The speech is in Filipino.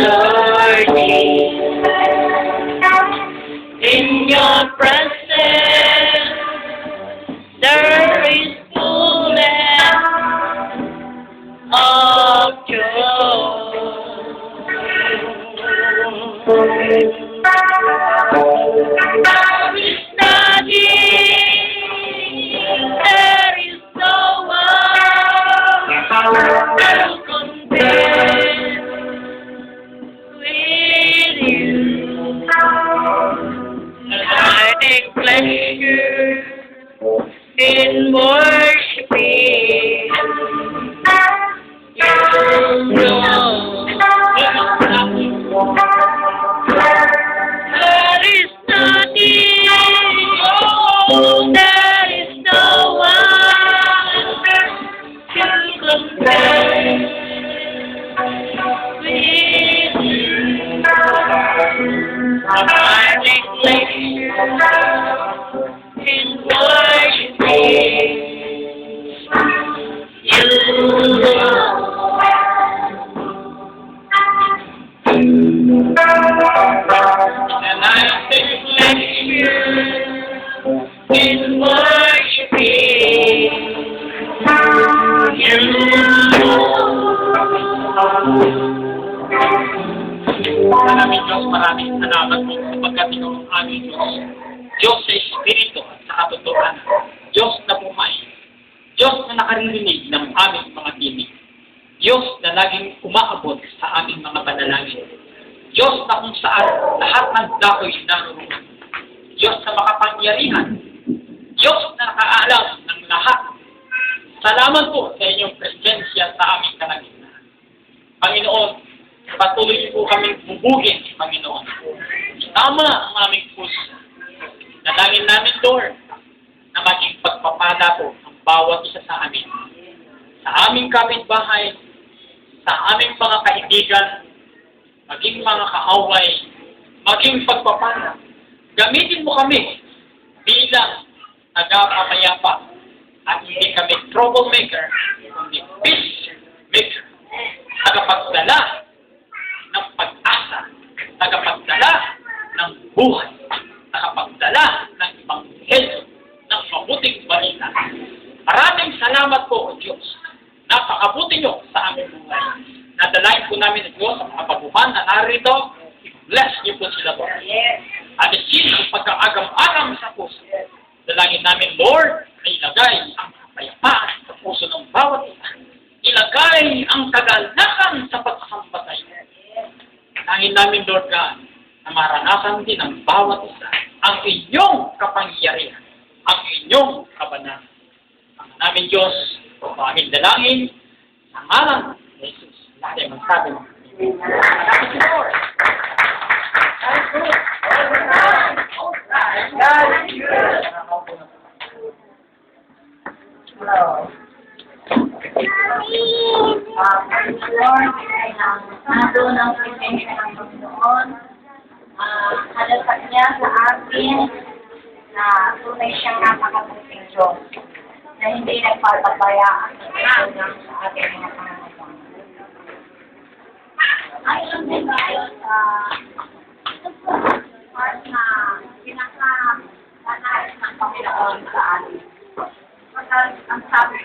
Lord, in your presence there is fullness of joy. There is nothing, there is no one to compare with you. And I take pleasure in worshiping you, Lord. There is nothing, oh, there is no one to compare with you. I take pleasure in worshiping you, Lord. And I take pleasure in worshiping you, Maraming salamat po sapagkat ikaw ang aming Diyos. Diyos sa Espiritu at sa katotohanan. Diyos na bumay. Diyos na nakaririnig ng aming mga tinig. Diyos na laging umaabot sa aming mga panalangin. Diyos na kung saan lahat ng dakoy naroon. Diyos na makapangyarihan. Diyos na nakaalam ng lahat. Salamat po sa inyong presensya sa aming kalagitnaan. Panginoon, patuloy po kaming bubugin, Panginoon. Tama ang aming puso. Dalangin namin, Lord, na maging pagpapala po ang bawat isa sa amin. Sa aming kapitbahay, sa aming mga kaibigan, maging mga kaaway, maging pagpapala. Gamitin mo kami bilang tagapapayapa at hindi kami troublemaker, kundi peacemaker. Tagapagdala ng pag-asa, tagapagdala ng buhay, tagapagdala ng ebanghelyo, ng mabuting balita. Maraming salamat po, O Diyos. Napakabuti niyo sa aming buhay. Nadalain po namin, O Diyos, ang mga baguhan na narito. I-bless niyo po sila, Lord. Alisin ang pagkaagam-agam sa puso. Dalangin namin, Lord, na ilagay ang kapayapaan sa puso ng bawat isa. Ilagay ang kagalakan sa pagkakambatay. Dalangin namin, Lord God, na maranasan din ng bawat isa ang inyong kapangyarihan, ang inyong kabanalan. Ang namin Diyos, aming dalangin, sa ngalan ni Jesus. Lahat ay magsabi ng Thank you, Lord. Hello. Lord, nando ng presensya ng Panginoon. Halatag niya sa akin na tunay siyang napakabuting Diyos na hindi nagpapabayaan sa ating mga pangangailangan. Ayon din tayo sa part na pinaka-banal ng Panginoon sa atin. Ang sabi